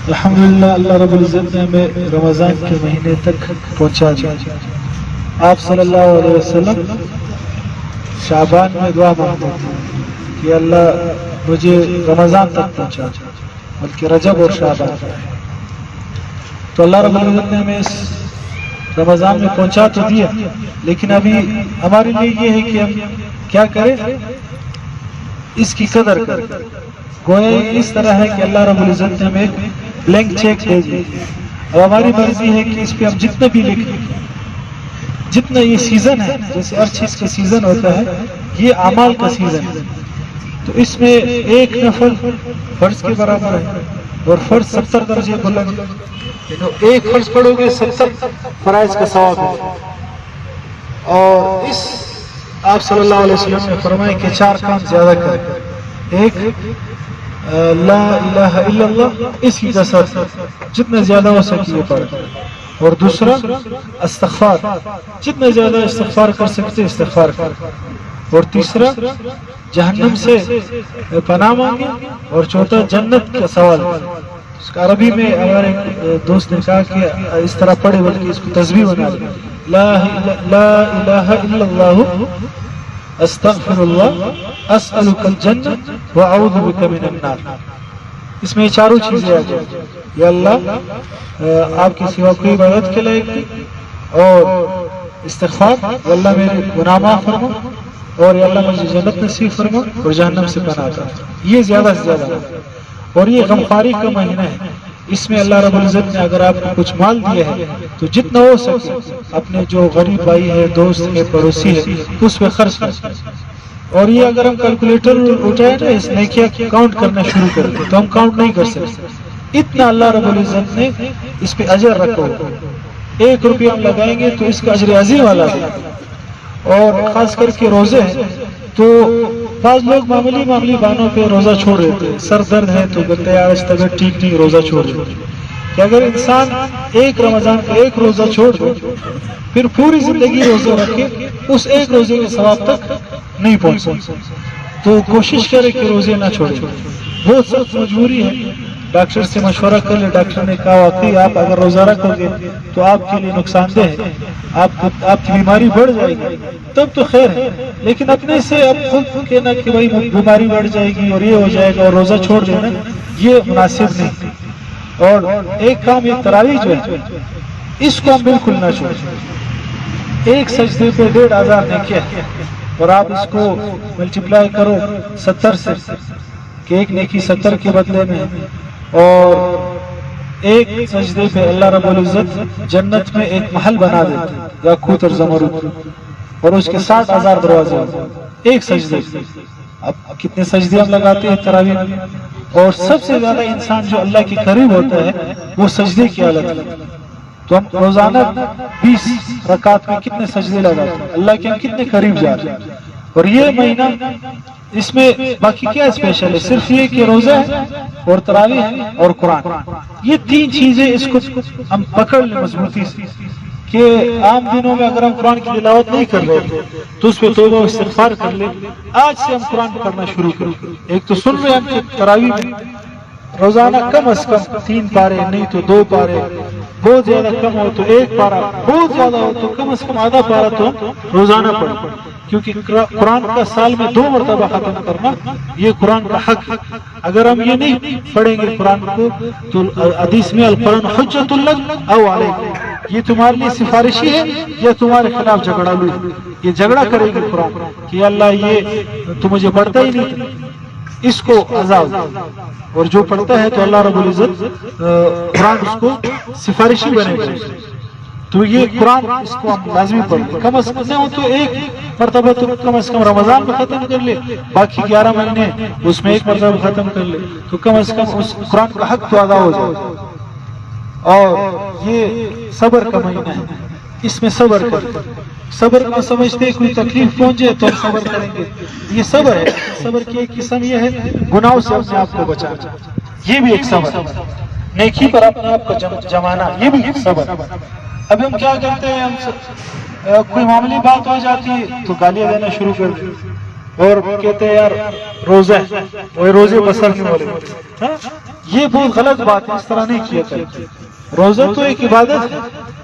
الحمدللہ اللہ رب العزت نے ہمیں رمضان کے مہینے تک پہنچا دیا۔ آپ صلی اللہ علیہ وسلم شعبان میں دعا مانگتے تھے کہ اللہ مجھے رمضان تک پہنچا، بلکہ رجب اور شعبان۔ تو اللہ رب العزت نے ہمیں اس رمضان میں پہنچا تو دیا، لیکن ابھی ہمارے لیے یہ ہے کہ ہم کیا کریں، اس کی قدر کریں۔ گویا اس طرح ہے کہ اللہ رب العزت نے ہمیں بلینک چیک دے دی، اب ہماری مرضی ہے کہ اس پہ ہم جتنا بھی لکھیں، جتنا یہ سیزن ہے، جیسے ہر چیز کا سیزن ہوتا ہے، یہ اعمال کا سیزن ہے، تو اس میں ایک نفل فرض کے برابر ہے، اور فرض 70 درجے بلند، ایک فرض پڑھو گے 70 فرائض کا ثواب ہے۔ اور اس آپ صلی اللہ علیہ وسلم نے فرمایا کہ 4 کام زیادہ کریں، ایک لا الہ الا اللہ، اس کی کثرت جتنا زیادہ ہو سکے یہ پڑھیں، اور دوسرا استغفار، جتنا زیادہ استغفار کر سکتے استغفار کریں، اور تیسرا جہنم سے پناہ مانگے، اور چوتھا جنت کا سوال۔ اس کا عربی میں ہمارے دوست نے کہا کہ اس طرح پڑھے، بلکہ اس کو تسبیح بنا دیں، لا الہ الا اللہ استغفر اللہ اسألک الجنہ واعوذ بک من النار۔ اس میں یہ چاروں چیزیں آ جائیں، یا اللہ آپ کے سوا کوئی عبادت کے لائق نہیں، اور استغفار، یا اللہ میرے گناہ معاف فرما، اور یا اللہ مجھے جنت نصیب فرما، اور جہنم سے پناہ عطا۔ یہ زیادہ سے زیادہ ہے، اور یہ غمخواری کا مہینہ ہے، اس میں اللہ رب العزت نے اگر آپ کو کچھ مال دیا ہے تو جتنا ہو سکے اپنے جو غریب بھائی ہے، دوست ہے، پڑوسی ہے، اس پہ خرچ کریں۔ اور یہ اگر ہم کیلکولیٹر اٹھائیں نا، اس نیکیاں کاؤنٹ کرنا شروع کر دیں تو ہم کاؤنٹ نہیں کر سکتے، اتنا اللہ رب العزت نے اس پہ اجر رکھا ہوا۔ 1 روپیہ ہم لگائیں گے تو اس کا اجر عظیم والا ہے۔ اور خاص کر کے روزے ہیں تو بعض لوگ معمولی بانوں پہ روزہ چھوڑ دیتے ہیں، سر درد ہے تو کہتے ہیں یار اس طبیعت ٹھیک نہیں، روزہ چھوڑ دیتے ہیں۔ کہ اگر انسان ایک رمضان کا 1 روزہ چھوڑ دے، پھر پوری زندگی روزہ رکھے، اس 1 روزے کے ثواب تک نہیں پہنچ سکتا۔ تو کوشش کرے کہ روزے نہ چھوڑے، بہت سخت مجبوری ہے، ڈاکٹر سے مشورہ کر لے، ڈاکٹر نے کہا واقعی آپ اگر روزہ رکھو گے تو آپ کے لیے نقصان دہ ہے، آپ کی بیماری بڑھ جائے گی، تب تو خیر ہے، لیکن اپنے سے اب خود کہنا کہ بھائی بیماری بڑھ جائے گی اور یہ ہو جائے گا اور روزہ چھوڑ دینا، یہ مناسب نہیں۔ اور ایک کام یہ تراویح جو ہے، اس کو ہم بالکل نہ چھوڑیں۔ 1 سجدے پہ 1500 نیکیاں، اور آپ اس کو ملٹیپلائی کرو 70 سے، کہ ایک نیکی 70 کے بدلے میں، اور 1 سجدے پہ اللہ رب العزت جنت میں ایک محل بنا دیتے ہیں، یاقوت اور زمرد، اور اس کے 60,000 دروازے ہوتے ہیں 1 سجدے پہ۔ اب کتنے سجدے ہم لگاتے ہیں تراویح میں، اور سب سے زیادہ انسان جو اللہ کے قریب ہوتا ہے وہ سجدے کی حالت میں۔ تو ہم روزانہ 20 رکعت میں کتنے سجدے لگاتے ہیں، اللہ کے ہم کتنے قریب جا رہے ہیں۔ اور یہ مہینہ، اس میں باقی کیا اسپیشل ہے، صرف یہ کہ روزہ ہے اور تراویح ہے اور قرآن، یہ 3 چیزیں اس کو ہم پکڑ لیں مضبوطی سے، کہ عام دنوں میں اگر ہم قرآن کی تلاوت نہیں کر رہے تو اس پہ توبہ و استغفار کر لیں، آج سے ہم قرآن پڑھنا شروع کریں۔ ایک تو سن رہے ہم کہ تراویح میں روزانہ کم از کم 3 پارے، نہیں تو 2 پارے، بہت زیادہ کم ہو تو 1 پارہ، بہت زیادہ ہو تو کم از کم آدھا پارہ تو روزانہ پڑھیں، کیونکہ قرآن کا سال میں 2 مرتبہ ختم کرنا یہ قرآن کا حق ہے۔ اگر ہم یہ نہیں پڑھیں گے قرآن کو تو حدیث میں القرآن حجت لک او علیک، یہ تمہارے لیے سفارشی ہے یا تمہارے خلاف جھگڑالو ہے، یہ جھگڑا کرے گی قرآن کہ اللہ یہ تو مجھے پڑھتا ہی نہیں، اس کو عذاب۔ اور جو پڑھتا ہے تو اللہ رب العزت قرآن اس کو سفارشی بنے گا۔ تو یہ قرآن اس کو ہم لازمی پڑھیں، کم از کم نہ ہو تو 1 مرتبہ تو کم از کم رمضان میں ختم کر لے، باقی 11 مہینے اس میں 1 مرتبہ ختم کر لے، تو کم از کم اس قرآن کا حق تو ادا ہو جائے۔ اور یہ صبر کا مہینہ ہے، اس میں صبر کریں، صبر کو سمجھتے ہیں کوئی تکلیف پہنچے تو ہم صبر کریں گے، یہ صبر ہے۔ صبر کی ایک قسم یہ ہے گناہوں سے اپنے آپ کو بچانا، یہ بھی ایک صبر ہے، نیکی پر اپنے آپ کو جمانا، یہ بھی ایک صبر ہے۔ اب ہم کیا کرتے ہیں، ہم کوئی معاملی بات ہو جاتی ہے تو گالیاں دینا شروع کر دیں، اور کہتے ہیں یار روزہ ہے، وہ روزے بسر نہیں والے، یہ بہت غلط بات ہے، اس طرح نہیں کیا کرتے. روزہ تو ایک عبادت ہے.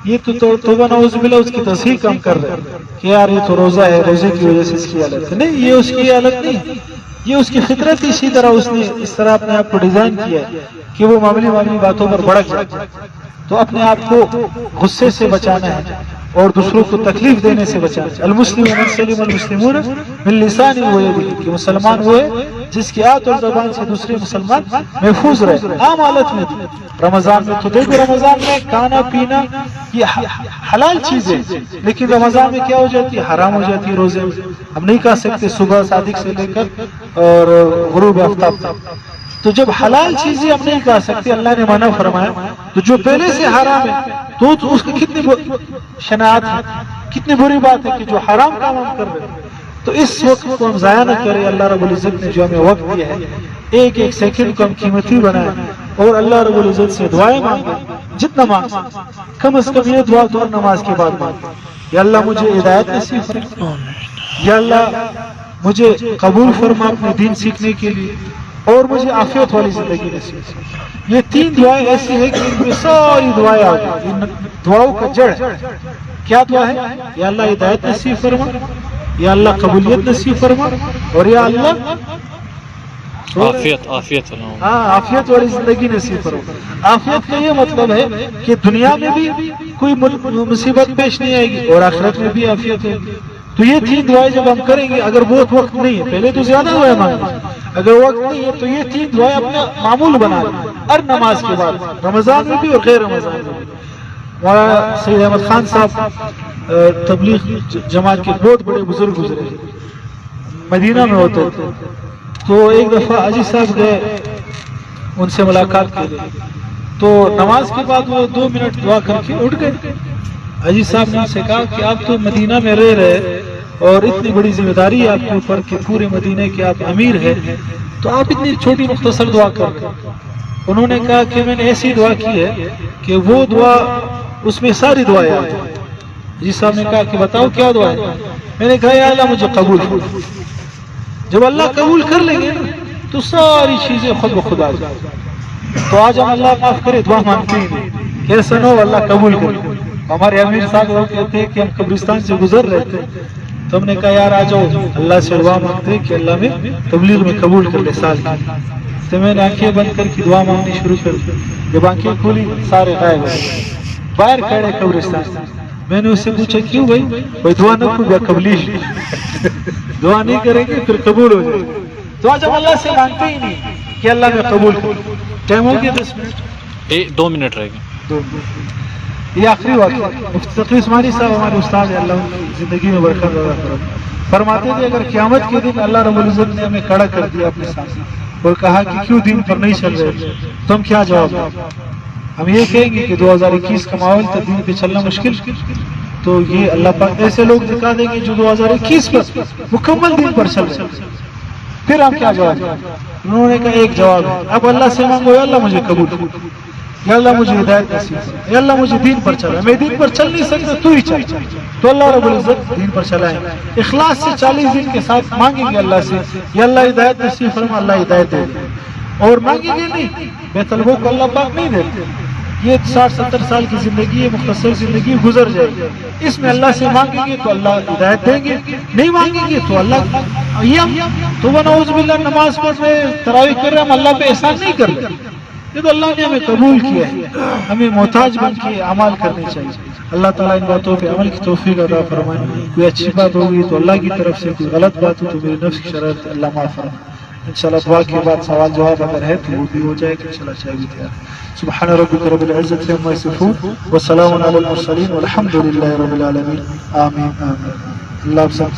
یہ تو توبہ نعوذ باللہ اس کی تصحیح کم کر رہے ہیں کہ یار یہ تو روزہ ہے، روزے کی وجہ سے اس کی حالت ہے. نہیں، یہ اس کی حالت نہیں ہے، یہ اس کی فطرت. اسی طرح اس نے اس طرح اپنے آپ کو ڈیزائن کیا ہے کہ وہ معمولی باتوں پر بھڑک جائے. تو اپنے آپ کو غصے سے بچانا ہے اور دوسروں کو تکلیف دینے سے بچانا ہے. المسلم من سلم المسلمون من لسانه ويده، کہ مسلمان وہ ہے جس کی ہاتھ اور زبان سے دوسرے مسلمان محفوظ رہے عام حالت میں. رمضان میں تو دیکھو، رمضان میں کھانا پینا یہ حلال چیزیں، لیکن رمضان میں کیا ہو جاتی ہے؟ حرام ہو جاتی ہے. روزے میں ہم نہیں کھا سکتے صبح صادق سے لے کر اور غروب آفتاب تک. تو جب حلال چیزیں ہم نہیں کھا سکتے، اللہ نے منع فرمایا، تو جو پہلے سے حرام ہے تو اس کی کتنی شناعت ہے، کتنی بری بات ہے کہ جو حرام کام ہم کر رہے ہیں. تو اس وقت کو ہم ضائع نہ کریں. اللہ رب العزت نے جو ہمیں وقت دیا ہے، ایک ایک سیکنڈ کو ہم قیمتی بنائیں اور اللہ رب العزت سے دعائیں مانگیں. جتنا مانگ کم از کم یہ دعا تو نماز کے بعد مانگیں، یا اللہ مجھے ہدایت نصیب فرما، یا اللہ مجھے قبول فرما اپنے دین سیکھنے کے لیے، اور مجھے عافیت والی زندگی نصیب فرما. یہ تین دعائیں ایسی ہیں کہ ان میں ساری دعائیں آ گئی. ان دعاؤں کا جڑ کیا دعا ہے؟ یا اللہ ہدایت نصیب فرما، یا اللہ قبولیت نصیب فرما، اور یا اللہ عافیت والی زندگی نصیب فرما. عافیت کا یہ مطلب ہے کہ دنیا میں بھی کوئی مصیبت پیش نہیں آئے گی اور آخرت میں بھی عافیت ہوگی. تو یہ تین دعائیں جب ہم کریں گے، اگر بہت وقت نہیں ہے، پہلے تو زیادہ دعائیں مانگیں، اگر وقت نہیں ہے تو یہ تین دعائیں اپنا معمول بنا لیں ہر نماز کے بعد، رمضان میں بھی اور غیر رمضان میں بھی. مولانا سید احمد خان صاحب تبلیغ جماعت کے بہت بڑے بزرگ گزرے، مدینہ میں ہوتے تھے. تو ایک دفعہ حاجی صاحب گئے ان سے ملاقات کے لیے، تو نماز کے بعد وہ 2 منٹ دعا کر کے اٹھ گئے. حاجی صاحب نے ان سے کہا کہ آپ تو مدینہ میں رہ رہے اور اتنی بڑی ذمہ داری ہے آپ کے اوپر کہ پورے مدینے کے آپ امیر ہیں، تو آپ اتنی چھوٹی مختصر دعا کر رہے. انہوں نے کہا کہ میں نے ایسی دعا کی ہے کہ وہ دعا اس میں ساری دعائیں آتی ہیں. حاجی صاحب نے کہا کہ بتاؤ کیا دعا ہے؟ میں نے کہا یا اللہ مجھے قبول کرو. جب اللہ قبول کر لیں گے تو ساری چیزیں خود بخود آ جائیں. تو آج ہم اللہ معاف کرے دعا مانگتے ہی نہیں، کیسا نہ ہو اللہ قبول کرے. ہمارے امیر صاحب وہ کہتے ہیں کہ ہم قبرستان سے گزر رہے تھے تو ہم نے کہا یار آ جاؤ اللہ سے دعا مانگتے ہیں کہ اللہ میں تبلیغ میں قبول کر لے سال کی. تو میں نے آنکھیں بند کر کے دعا مانگنی شروع کر دی. جب آنکھیں کھولی سارے غائب ہو گئے، باہر کھڑے قبرستان. میں نے اس سے پوچھا کیوں بھائی دعا نہ کوئی قبلی دعا نہیں کریں گے پھر قبول ہو جائے. تو آج ہم اللہ سے مانگتے ہی نہیں کہ اللہ میں قبول کرو. ٹائم ہو گیا 10 منٹ، 2 منٹ رہ گئے. 2 منٹ. یہ آخری واقعہ مفتی تقی عثمانی صاحب ہمارے استاد ہیں، اللہ ان کی زندگی میں برکت عطا فرمائے، فرماتے تھے اگر قیامت کے دن اللہ رب العزت نے ہمیں کھڑا کر دیا اپنے سامنے اور کہا کہ کیوں دین پر نہیں چل رہے، تو ہم کیا جواب دیں؟ ہم یہ کہیں گے کہ 2021 کا ماحول تھا، دین پہ چلنا مشکل. تو یہ اللہ پاک ایسے لوگ دکھا دیں گے جو 2021 پر مکمل دین پر چل رہے، پھر ہم کیا جواب دیں؟ انہوں نے کہا ایک جواب ہے، اب اللہ سے مانگو یا اللہ مجھے قبول کرو، یا اللہ مجھے ہدایت نصیب کرو، یا اللہ مجھے دین پر چلا. میں دین پر چل نہیں سکتا، تو ہی چل. تو اللہ رب العزت دین پر چلائیں. اخلاص سے 40 دن کے ساتھ مانگیں گے اللہ سے، یا اللہ ہدایت نصیب فرما، اللہ ہدایت دے دے. اور مانگیں گے نہیں، بے طلبوں کو اللہ پاک نہیں دیتے. یہ 60-70 سال کی زندگی ہے، مختصر زندگی گزر جائے گی. اس میں اللہ سے مانگیں گے تو اللہ ہدایت دیں گے، نہیں مانگیں گے تو اللہ یہ تو نعوذ باللہ نماز پڑھ رہے، تراویح کر رہے، ہم اللہ پہ احسان نہیں کر رہے. یہ تو اللہ نے ہمیں قبول کیا ہے، ہمیں محتاج بن کے اعمال کرنے چاہیے. اللہ تعالیٰ ان باتوں پہ عمل کی توفیق عطا فرمائے. کوئی اچھی بات ہوگی تو اللہ کی طرف سے، کوئی غلط بات ہو تو میرے نفس کی شرارت اللہ معاف فرمائے. انشاءاللہ دعا کے بعد سوال جواب اگر ہے تو وہ بھی ہو جائے گا. انشاءاللہ چاہے بھی تیار. سبحان ربک رب العزت عما یصفون وسلام علی المرسلین والحمد للہ رب العالمین. آمین آمین. اللہ سب